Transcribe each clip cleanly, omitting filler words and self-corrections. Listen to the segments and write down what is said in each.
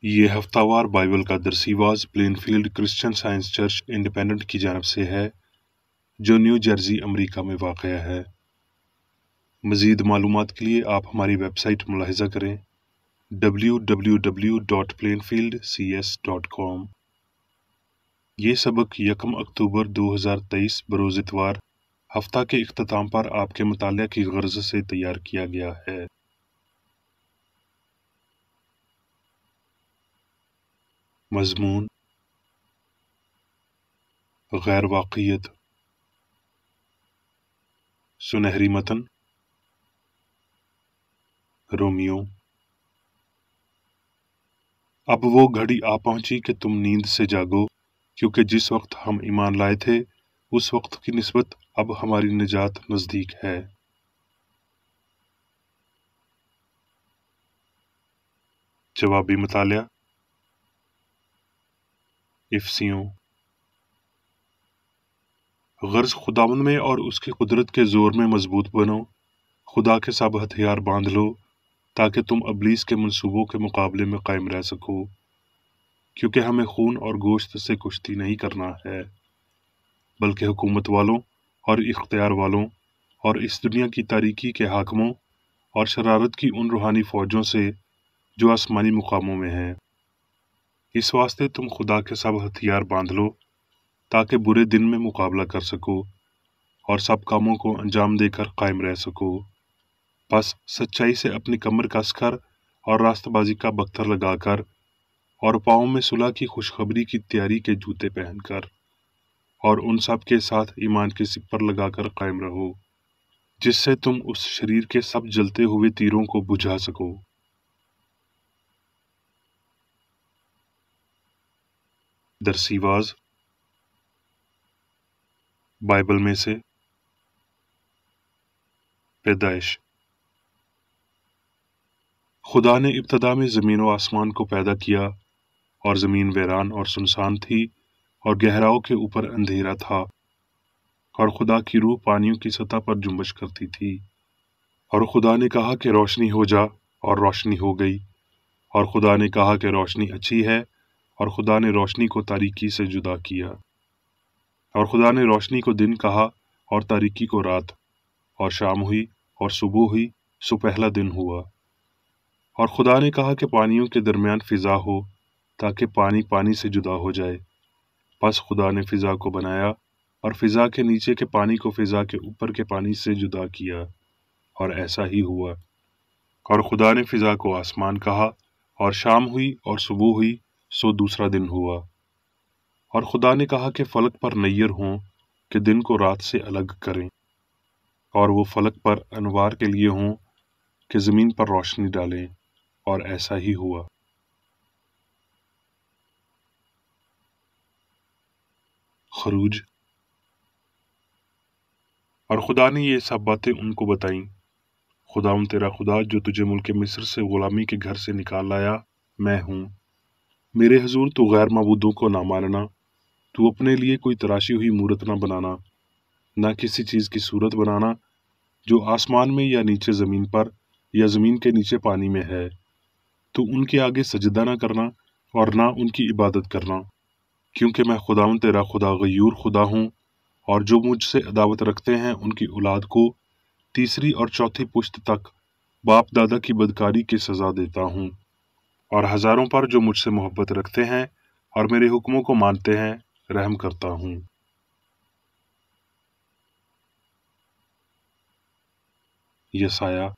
یہ ہفتہ وار بائبل کا درسی واز Plainfield Christian Science Church Independent کی جانب سے ہے جو نیو جرسی امریکہ میں واقع ہے۔ مزید معلومات کے لیے آپ ہماری ویب سائٹ ملاحظہ کریں www.plainfieldcs.com۔ یہ سبق 1 اکتوبر 2023 بروز اتوار ہفتہ کے اختتام پر آپ کے مطالعہ کی غرض سے تیار کیا گیا ہے۔ مضمون: غیر واقعیت۔ سنہری متن: رومیو۔ اب وہ گھڑی آ پہنچی کہ تم نیند سے جاگو، کیونکہ جس وقت ہم ایمان لائے تھے اس وقت کی نسبت اب ہماری نجات نزدیک ہے۔ جوابی مطالعہ: افسیوں۔ غرض خداوند میں اور اس کی قدرت کے زور میں مضبوط بنو، خدا کے سب ہتھیار باندھ لو تاکہ تم ابلیس کے منصوبوں کے مقابلے میں قائم رہ سکو، کیونکہ ہمیں خون اور گوشت سے کشتی نہیں کرنا ہے، بلکہ حکومت والوں اور اختیار والوں اور اس دنیا کی تاریکی کے حاکموں اور شرارت کی ان روحانی فوجوں سے جو آسمانی مقاموں میں ہیں۔ اس واسطے تم خدا کے سب ہتھیار باندھ لو تاکہ برے دن میں مقابلہ کر سکو اور سب کاموں کو انجام دے کر قائم رہ سکو۔ پس سچائی سے اپنی کمر کس کر اور راست بازی کا بختر لگا کر اور پاؤں میں صلح کی خوشخبری کی تیاری کے جوتے پہن کر اور ان سب کے ساتھ ایمان کے سپر لگا کر قائم رہو، جس سے تم اس شریر کے سب جلتے ہوئے تیروں کو بجھا سکو۔ درسی واز بائبل میں سے پیدائش۔ خدا نے ابتدا میں زمین و آسمان کو پیدا کیا، اور زمین ویران اور سنسان تھی اور گہراؤں کے اوپر اندھیرا تھا، اور خدا کی روح پانیوں کی سطح پر جنبش کرتی تھی۔ اور خدا نے کہا کہ روشنی ہو جا، اور روشنی ہو گئی۔ اور خدا نے کہا کہ روشنی اچھی ہے، اور خدا نے روشنی کو تاریکی سے جدا کیا۔ اور خدا نے روشنی کو دن کہا اور تاریکی کو رات، اور شام ہوئی اور صبح ہوئی، سو پہلا دن ہوا۔ اور خدا نے کہا کہ پانیوں کے درمیان فضا ہو تاکہ پانی پانی سے جدا ہو جائے۔ پس خدا نے فضا کو بنایا اور فضا کے نیچے کے پانی کو فضا کے اوپر کے پانی سے جدا کیا، اور ایسا ہی ہوا۔ اور خدا نے فضا کو آسمان کہا، اور شام ہوئی اور صبح ہوئی، سو دوسرا دن ہوا۔ اور خدا نے کہا کہ فلک پر نیر ہوں کہ دن کو رات سے الگ کریں، اور وہ فلک پر انوار کے لیے ہوں کہ زمین پر روشنی ڈالیں، اور ایسا ہی ہوا۔ خروج۔ اور خدا نے یہ سب باتیں ان کو بتائیں: خداوند تیرا خدا جو تجھے ملک مصر سے غلامی کے گھر سے نکال لایا، میں ہوں۔ میرے حضور تو غیر معبودوں کو نہ ماننا، تو اپنے لیے کوئی تراشی ہوئی مورت نہ بنانا، نہ کسی چیز کی صورت بنانا جو آسمان میں یا نیچے زمین پر یا زمین کے نیچے پانی میں ہے۔ تو ان کے آگے سجدہ نہ کرنا اور نہ ان کی عبادت کرنا، کیونکہ میں خداوند تیرا خدا غیور خدا ہوں، اور جو مجھ سے عداوت رکھتے ہیں ان کی اولاد کو تیسری اور چوتھی پشت تک باپ دادا کی بدکاری کی سزا دیتا ہوں، اور ہزاروں پر جو مجھ سے محبت رکھتے ہیں اور میرے حکموں کو مانتے ہیں رحم کرتا ہوں۔ یسایہ۔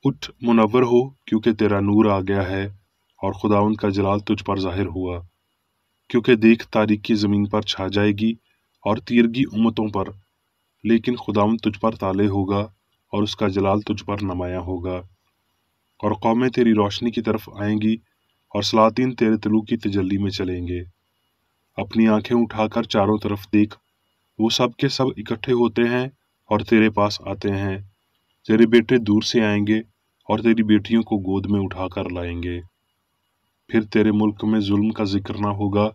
اٹھ منور ہو، کیونکہ تیرا نور آ گیا ہے اور خداوند کا جلال تجھ پر ظاہر ہوا۔ کیونکہ دیکھ تاریکی زمین پر چھا جائے گی اور تیرگی امتوں پر، لیکن خداوند تجھ پر طالع ہوگا اور اس کا جلال تجھ پر نمایاں ہوگا۔ اور قومیں تیری روشنی کی طرف آئیں گی اور سلاطین تیرے طلوع کی تجلی میں چلیں گے۔ اپنی آنکھیں اٹھا کر چاروں طرف دیکھ، وہ سب کے سب اکٹھے ہوتے ہیں اور تیرے پاس آتے ہیں۔ تیرے بیٹے دور سے آئیں گے اور تیری بیٹیوں کو گود میں اٹھا کر لائیں گے۔ پھر تیرے ملک میں ظلم کا ذکر نہ ہوگا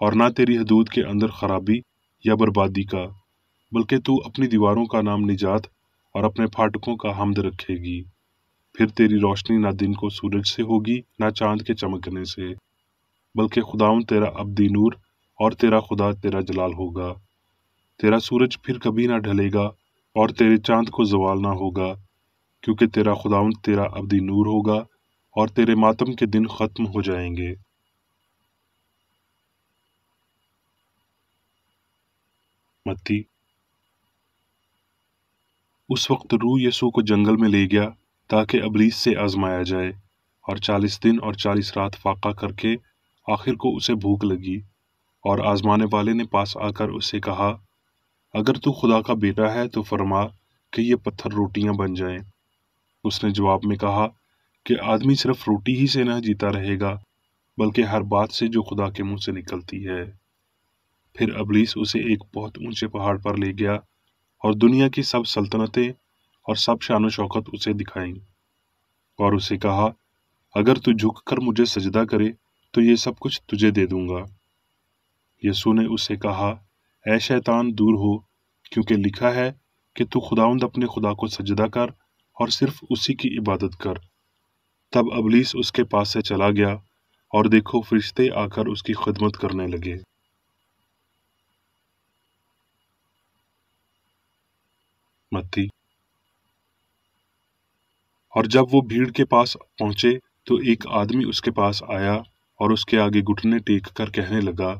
اور نہ تیری حدود کے اندر خرابی یا بربادی کا، بلکہ تو اپنی دیواروں کا نام نجات اور اپنے پھاٹکوں کا حمد رکھے گی۔ پھر تیری روشنی نہ دن کو سورج سے ہوگی نہ چاند کے چمکنے سے، بلکہ خداوند تیرا ابدی نور اور تیرا خدا تیرا جلال ہوگا۔ تیرا سورج پھر کبھی نہ ڈھلے گا اور تیرے چاند کو زوال نہ ہوگا، کیونکہ تیرا خداوند تیرا ابدی نور ہوگا اور تیرے ماتم کے دن ختم ہو جائیں گے۔ متی۔ اس وقت روح یسوع کو جنگل میں لے گیا تاکہ ابلیس سے آزمایا جائے، اور 40 دن اور 40 رات فاقہ کر کے آخر کو اسے بھوک لگی، اور آزمانے والے نے پاس آ کر اسے کہا، اگر تو خدا کا بیٹا ہے تو فرما کہ یہ پتھر روٹیاں بن جائیں۔ اس نے جواب میں کہا کہ آدمی صرف روٹی ہی سے نہ جیتا رہے گا، بلکہ ہر بات سے جو خدا کے منہ سے نکلتی ہے۔ پھر ابلیس اسے ایک بہت اونچے پہاڑ پر لے گیا اور دنیا کی سب سلطنتیں اور سب شان و شوکت اسے دکھائیں، اور اسے کہا، اگر تو جھک کر مجھے سجدہ کرے تو یہ سب کچھ تجھے دے دوں گا۔ یسوع نے اس سے کہا، اے شیطان دور ہو، کیونکہ لکھا ہے کہ تو خداوند اپنے خدا کو سجدہ کر اور صرف اسی کی عبادت کر۔ تب ابلیس اس کے پاس سے چلا گیا، اور دیکھو فرشتے آ کر اس کی خدمت کرنے لگے۔ متی۔ اور جب وہ بھیڑ کے پاس پہنچے تو ایک آدمی اس کے پاس آیا اور اس کے آگے گھٹنے ٹیک کر کہنے لگا،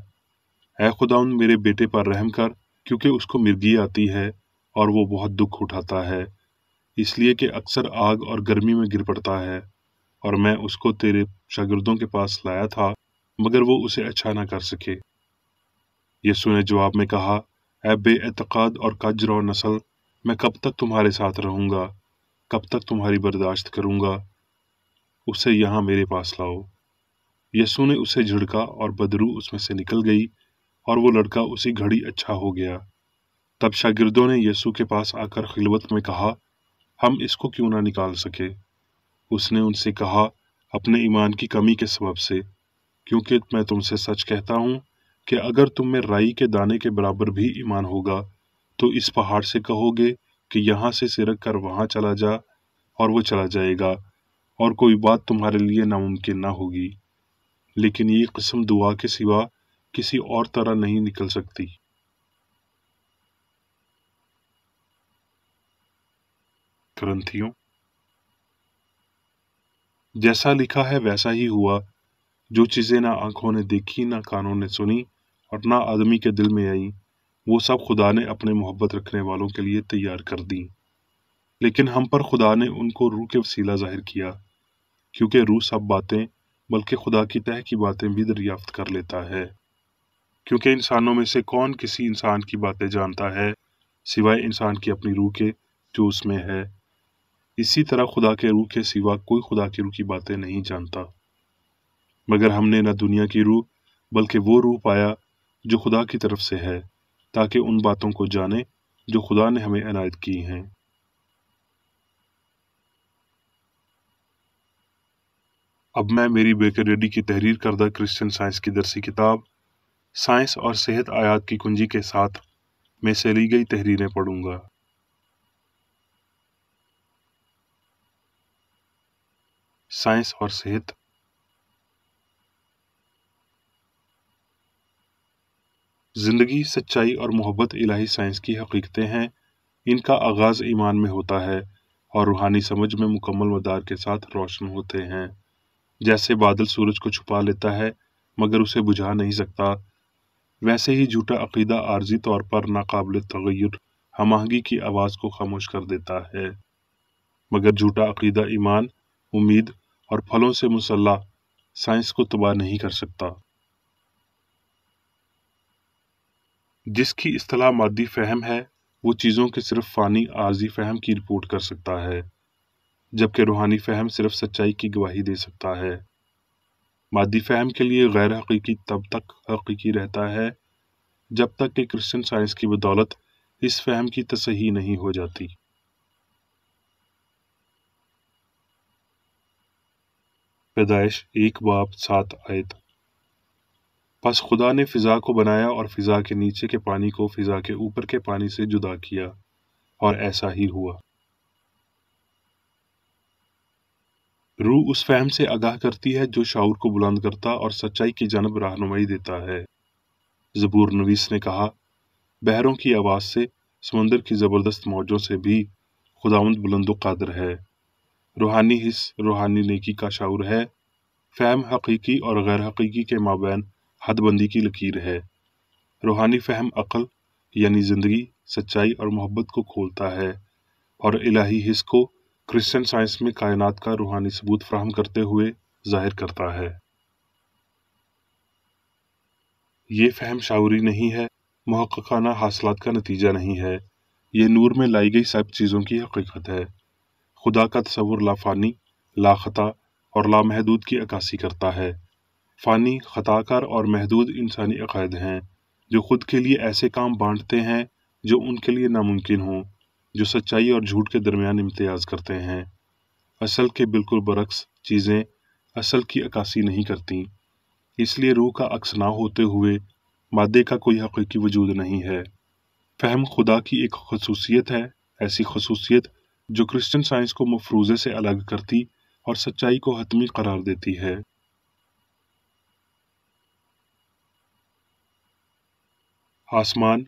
اے خداوند میرے بیٹے پر رحم کر، کیونکہ اس کو مرگی آتی ہے اور وہ بہت دکھ اٹھاتا ہے، اس لیے کہ اکثر آگ اور گرمی میں گر پڑتا ہے، اور میں اس کو تیرے شاگردوں کے پاس لایا تھا مگر وہ اسے اچھا نہ کر سکے۔ یسوع نے جواب میں کہا، اے بے اعتقاد اور کج رو نسل، میں کب تک تمہارے ساتھ رہوں گا، کب تک تمہاری برداشت کروں گا؟ اسے یہاں میرے پاس لاؤ۔ یسوع نے اسے جھڑکا اور بدبو اس میں سے نکل گئی، اور وہ لڑکا اسی گھڑی اچھا ہو گیا۔ تب شاگردوں نے یسوع کے پاس آ کر خلوت میں کہا، ہم اس کو کیوں نہ نکال سکے؟ اس نے ان سے کہا، اپنے ایمان کی کمی کے سبب سے، کیونکہ میں تم سے سچ کہتا ہوں کہ اگر تم میں رائی کے دانے کے برابر بھی ایمان ہوگا تو اس پہاڑ سے کہو گے کہ یہاں سے سرک کر وہاں چلا جا، اور وہ چلا جائے گا، اور کوئی بات تمہارے لیے ناممکن نہ ہوگی۔ لیکن یہ قسم دعا کے سوا کسی اور طرح نہیں نکل سکتی۔ کرنتھیوں، جیسا لکھا ہے ویسا ہی ہوا، جو چیزیں نہ آنکھوں نے دیکھی نہ کانوں نے سنی اور نہ آدمی کے دل میں آئیں، وہ سب خدا نے اپنے محبت رکھنے والوں کے لیے تیار کر دیں۔ لیکن ہم پر خدا نے ان کو روح کے وسیلہ ظاہر کیا، کیونکہ روح سب باتیں بلکہ خدا کی تہ کی باتیں بھی دریافت کر لیتا ہے، کیونکہ انسانوں میں سے کون کسی انسان کی باتیں جانتا ہے سوائے انسان کی اپنی روح کے جو اس میں ہے۔ اسی طرح خدا کے روح کے سوا کوئی خدا کی روح کی باتیں نہیں جانتا۔ مگر ہم نے نہ دنیا کی روح بلکہ وہ روح پایا جو خدا کی طرف سے ہے، تاکہ ان باتوں کو جانے جو خدا نے ہمیں عنایت کی ہیں۔ اب میں میری بیکر کی تحریر کردہ کرسچن سائنس کی درسی کتاب سائنس اور صحت آیات کی کنجی کے ساتھ میں سے لی گئی تحریریں پڑھوں گا۔ سائنس اور صحت۔ زندگی، سچائی اور محبت الہی سائنس کی حقیقتیں ہیں۔ ان کا آغاز ایمان میں ہوتا ہے اور روحانی سمجھ میں مکمل مدار کے ساتھ روشن ہوتے ہیں۔ جیسے بادل سورج کو چھپا لیتا ہے مگر اسے بجھا نہیں سکتا، ویسے ہی جھوٹا عقیدہ عارضی طور پر ناقابل تغیر ہم آہنگی کی آواز کو خاموش کر دیتا ہے، مگر جھوٹا عقیدہ ایمان، امید اور پھلوں سے مسلح سائنس کو تباہ نہیں کر سکتا۔ جس کی اصطلاح مادی فہم ہے وہ چیزوں کے صرف فانی عارضی فہم کی رپورٹ کر سکتا ہے، جبکہ روحانی فہم صرف سچائی کی گواہی دے سکتا ہے۔ مادی فہم کے لیے غیر حقیقی تب تک حقیقی رہتا ہے جب تک کہ کرسچن سائنس کی بدولت اس فہم کی تصحیح نہیں ہو جاتی۔ پیدائش 1:7 پس خدا نے فضا کو بنایا اور فضا کے نیچے کے پانی کو فضا کے اوپر کے پانی سے جدا کیا، اور ایسا ہی ہوا۔ रूह उस फहम से आगाह करती है जो शाऊर को बुलंद करता और सच्चाई की जानब रहनुमाई देता है। ज़बूर नवीस ने कहा, बहरों की आवाज़ से, समंदर की ज़बरदस्त मौजों से भी खुदावंद बुलंद क़ादिर है। रूहानी हिस्स रूहानी नेकी का शाऊर है। फहम हकीकी और गैर हकीकी के माबैन हदबंदी की लकीर है। रूहानी फहम अक्ल यानी ज़िंदगी, सच्चाई और मोहब्बत को खोलता है और इलाही हिस्स को क्रिश्चियन साइंस में कायनात का रूहानी सबूत फराहम करते हुए जाहिर करता है। ये फहम शाऊरी नहीं है, मुहक्ककाना हासिलात का नतीजा नहीं है। ये नूर में लाई गई सब चीज़ों की हकीकत है। खुदा का तसव्वुर लाफानी, लाखता और लामहदूद की अक्कासी करता है। फ़ानी, खताकार और महदूद इंसानी अक़ायद हैं जो खुद के लिए ऐसे काम बांटते हैं जो उनके लिए नामुमकिन हों, जो सच्चाई और झूठ के दरमियान इम्तियाज़ करते हैं। असल के बिल्कुल बरक्स चीज़ें असल की अक्कासी नहीं करती, इसलिए रूह का अक्स ना होते हुए मादे का कोई हकीकी वजूद नहीं है। फ़हम खुदा की एक खसूसियत है, ऐसी खसूसियत जो क्रिश्चियन साइंस को मफरूज़े से अलग करती और सच्चाई को हतमी करार देती है। आसमान,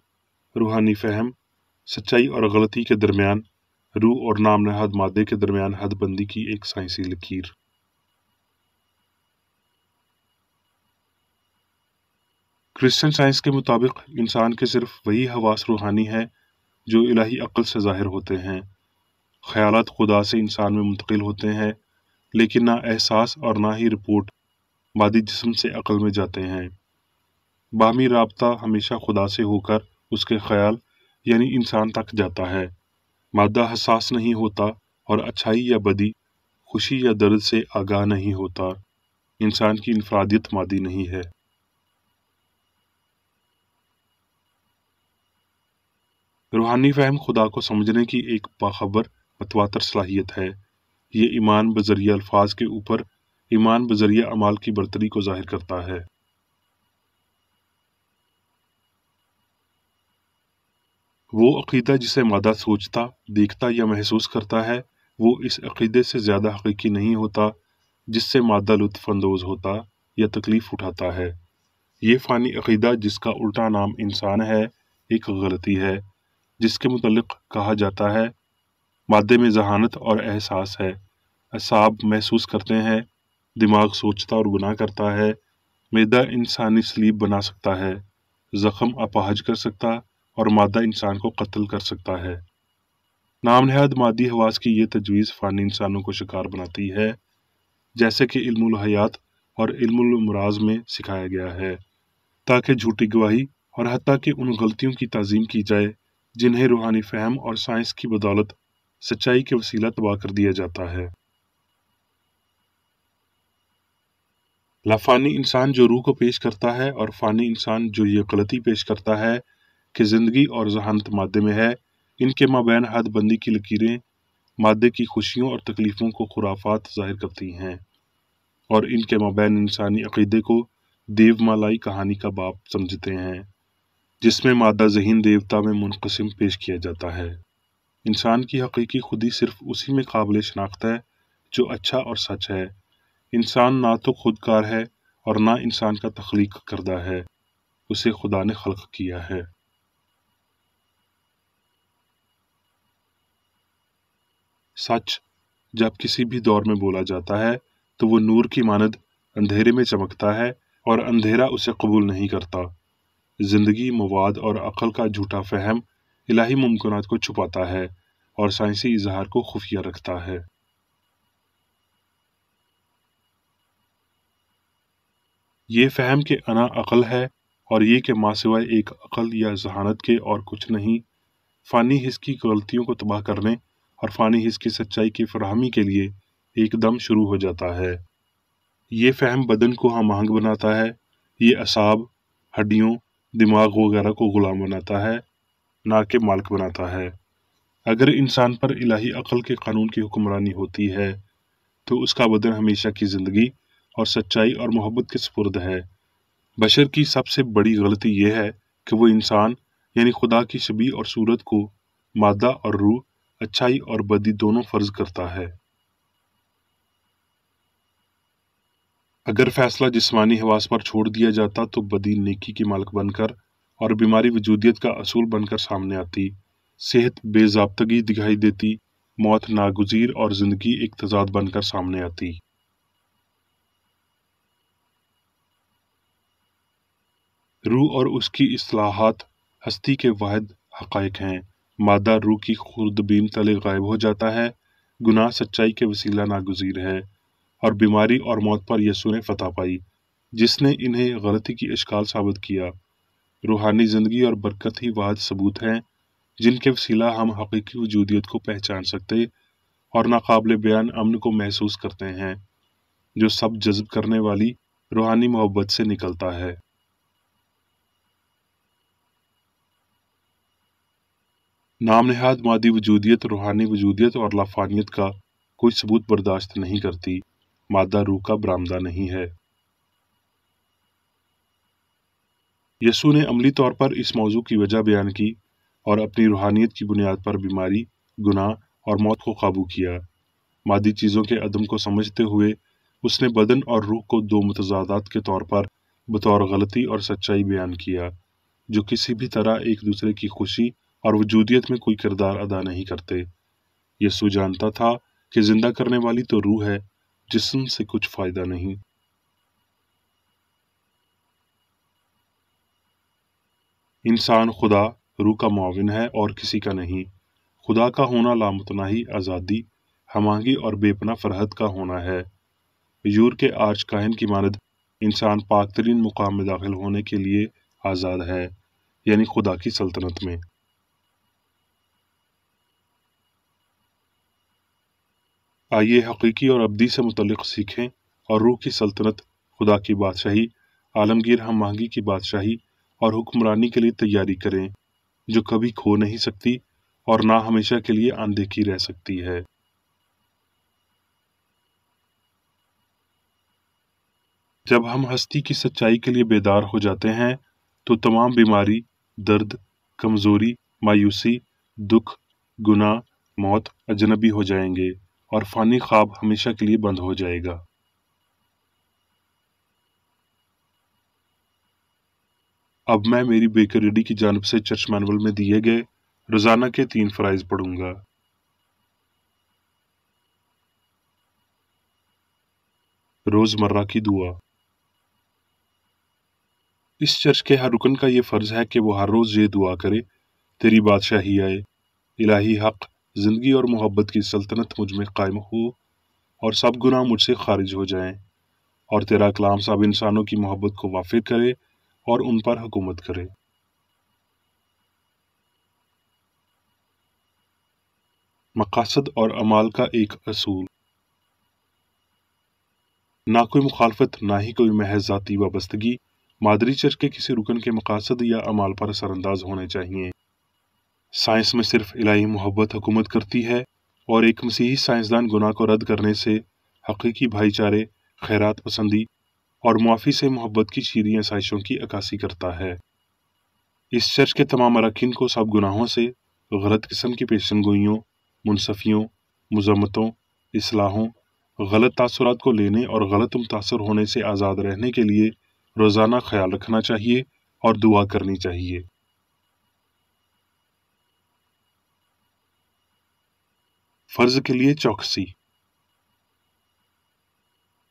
रूहानी फ़हम, सच्चाई और गलती के दरमियान, रूह और नाम नहाद मादे के दरमियान हदबंदी की एक साइंसी लकीर। क्रिश्चियन साइंस के मुताबिक इंसान के सिर्फ वही हवास रूहानी है जो इलाही अक्ल से ज़ाहिर होते हैं। ख्यालात खुदा से इंसान में मुंतकिल होते हैं, लेकिन ना एहसास और ना ही रिपोर्ट मादी जिस्म से अक्ल में जाते हैं। बाहमी राबता हमेशा खुदा से होकर उसके ख्याल यानी इंसान तक जाता है। मादा हसास नहीं होता और अच्छाई या बदी, खुशी या दर्द से आगाह नहीं होता। इंसान की इनफरादियत मादी नहीं है। रूहानी फ़हम खुदा को समझने की एक बाखबर मतवातर सलाहियत है। ये ईमान बज़रिया अल्फाज के ऊपर ईमान बज़रिया अमाल की बरतरी को ज़ाहिर करता है। वो अक़ीदा जिसे मादा सोचता, देखता या महसूस करता है, वो इस अक़ीदे से ज़्यादा हकीकी नहीं होता जिससे मादा लुत्फ़ अंदोज़ होता या तकलीफ़ उठाता है। ये फ़ानी अक़ीदा जिसका उल्टा नाम इंसान है, एक गलती है जिसके मुतल्लिक़ कहा जाता है, मादे में ज़हानत और एहसास है, असाब महसूस करते हैं, दिमाग सोचता और गुनाह करता है, मैदा इंसानी सलीब बना सकता है, ज़ख्म अपाहज कर सकता और मादा इंसान को कत्ल कर सकता है। नाम नहाद मादी हवास की ये तजवीज़ फ़ानी इंसानों को शिकार बनाती है, जैसे कि इल्मुल हयात और इल्मुल अमराज में सिखाया गया है, ताकि झूठी गवाही और हत्ता कि उन गलतियों की ताज़ीम की जाए जिन्हें रूहानी फ़हम और साइंस की बदौलत सच्चाई के वसीला तबाह कर दिया जाता है। लाफ़ानी इंसान जो रूह को पेश करता है और फ़ानी इंसान जो ये गलती पेश करता है कि ज़िंदगी और ज़हानत मादे में है, इनके माबैन हदबंदी की लकीरें मादे की खुशियों और तकलीफ़ों को खुराफात ज़ाहिर करती हैं और इनके माबैन इंसानी अक़ीदे को देवमालाई कहानी का बाप समझते हैं, जिसमें मादा ज़हीन देवता में मुनक़सिम पेश किया जाता है। इंसान की हकीकी खुदी सिर्फ उसी में काबिल शनाख्त है जो अच्छा और सच है। इंसान ना तो खुदकार है और ना इंसान का तख्लीक करदा है, उसे खुदा ने खल्क किया है। सच जब किसी भी दौर में बोला जाता है तो वो नूर की मानद अंधेरे में चमकता है और अंधेरा उसे कबूल नहीं करता। जिंदगी, मवाद और अक्ल का झूठा फहम इलाही मुमकिनात को छुपाता है और साइंसी इजहार को खुफिया रखता है। ये फहम के अना अक्ल है और ये के मासिवाय एक अक्ल या जहानत के और कुछ नहीं, फ़ानी हिस्स की गलतियों को तबाह करने और फ़ानी हिस्स की सच्चाई की फराहमी के लिए एकदम शुरू हो जाता है। ये फ़हम बदन को हम आहंग बनाता है, ये असाब, हड्डियों, दिमाग वगैरह को गुलाम बनाता है, ना कि मालिक बनाता है। अगर इंसान पर इलाही अक्ल के कानून की हुक्मरानी होती है तो उसका बदन हमेशा की ज़िंदगी और सच्चाई और मोहब्बत के सुपुर्द है। बशर की सबसे बड़ी गलती यह है कि वो इंसान यानी खुदा की शबीह और सूरत को मादा और रूह, अच्छाई और बदी दोनों फर्ज करता है। अगर फैसला जिस्मानी हवास पर छोड़ दिया जाता तो बदी नेकी की मालिक बनकर और बीमारी वजूदियत का असूल बनकर सामने आती, सेहत बेज़ाब्तगी दिखाई देती, मौत नागुज़ीर और जिंदगी एक तजाद बनकर सामने आती। रूह और उसकी इस्लाहात हस्ती के वाहिद हक़ाइक़ हैं। मादा रूह की खुर्दबीन तले गायब हो जाता है, गुनाह सच्चाई के वसीला नागुज़ीर है, और बीमारी और मौत पर यसू ने फतह पाई, जिसने इन्हें गलती की इश्काल साबित किया। रूहानी ज़िंदगी और बरकत ही वाहिद सबूत हैं जिनके वसीला हम हकीकी वजूदियत को पहचान सकते और नाकाबिल बयान अमन को महसूस करते हैं, जो सब जज्ब करने वाली रूहानी मोहब्बत से निकलता है। नाम नहाद मादी वजूदियत रूहानी वजूदियत और लाफानियत का कोई सबूत बर्दाश्त नहीं करती। मादा रूह का बरामदा नहीं है। यसू ने अमली तौर पर इस मौजू की वजह बयान की और अपनी रूहानियत की बुनियाद पर बीमारी, गुनाह और मौत को काबू किया। मादी चीज़ों के अदम को समझते हुए उसने बदन और रूह को दो मुतजादात के तौर पर बतौर गलती और सच्चाई बयान किया, जो किसी भी तरह एक दूसरे की खुशी और वजूदियत में कोई किरदार अदा नहीं करते। यसू जानता था कि जिंदा करने वाली तो रूह है, जिस्म से कुछ फायदा नहीं। इंसान खुदा रूह का मुआविन है और किसी का नहीं। खुदा का होना लामुतनाही आज़ादी, हमांगी और बेपना फरहत का होना है। यूर के आर्च काहिन की मानद इंसान पाक तरीन मुकाम में दाखिल होने के लिए आज़ाद है, यानी खुदा की सल्तनत में। आइए हकीकी और अब्दी से मुतल्लिक़ सीखें और रूह की सल्तनत, खुदा की बादशाही, आलमगीर हमांगी की बादशाही और हुक्मरानी के लिए तैयारी करें, जो कभी खो नहीं सकती और ना हमेशा के लिए अनदेखी रह सकती है। जब हम हस्ती की सच्चाई के लिए बेदार हो जाते हैं तो तमाम बीमारी, दर्द, कमजोरी, मायूसी, दुख, गुनाह, मौत अजनबी हो जाएंगे और फानी ख्वाब हमेशा के लिए बंद हो जाएगा। अब मैं मेरी बेकर रेडी की जानिब से चर्च मैनुअल में दिए गए रोजाना के 3 फराइज पढ़ूंगा। रोजमर्रा की दुआ। इस चर्च के हर रुकन का ये फर्ज है कि वो हर रोज ये दुआ करे, तेरी बादशाही आए, इलाही हक, जिंदगी और मोहब्बत की सल्तनत मुझ में कायम हो और सब गुनाह मुझसे खारिज हो जाएं, और तेरा कलाम सब इंसानों की मोहब्बत को वाफिर करे और उन पर हुकूमत करे। मकासद और अमाल का एक असूल। ना कोई मुखालफत, ना ही कोई महज ज़ाती वाबस्तगी मादरी चर्च के किसी रुकन के मकासद या अमाल पर असरअंदाज होने चाहिए। साइंस में सिर्फ इलाही मोहब्बत हुकूमत करती है और एक मसीही साइंसदान गुनाह को रद्द करने से, हकीकी भाईचारे, खैरात पसंदी और मुआफ़ी से मोहब्बत की शीरीं आसाइशों की अक्कासी करता है। इस चर्च के तमाम अरकान को सब गुनाहों से, गलत किस्म की पेशनगोइयों, मुनसफियों, मुज़म्मतों, इस्लाहों, गलत तासुरात को लेने और गलत मुतासर होने से आज़ाद रहने के लिए रोज़ाना ख्याल रखना चाहिए और दुआ करनी चाहिए। फ़र्ज के लिए चौकसी।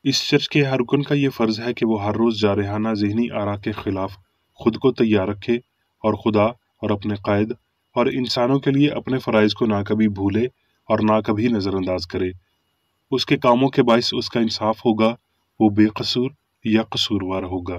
इस चर्च के हर रुकन का ये फ़र्ज़ है कि वो हर रोज़ जारहाना ज़हनी आरा के ख़िलाफ़ खुद को तैयार रखे और खुदा और अपने कायद और इंसानों के लिए अपने फ़राइज़ को ना कभी भूले और ना कभी नज़रअंदाज करे। उसके कामों के बाइस उसका इंसाफ होगा, वो बेकसूर या कसूरवार होगा।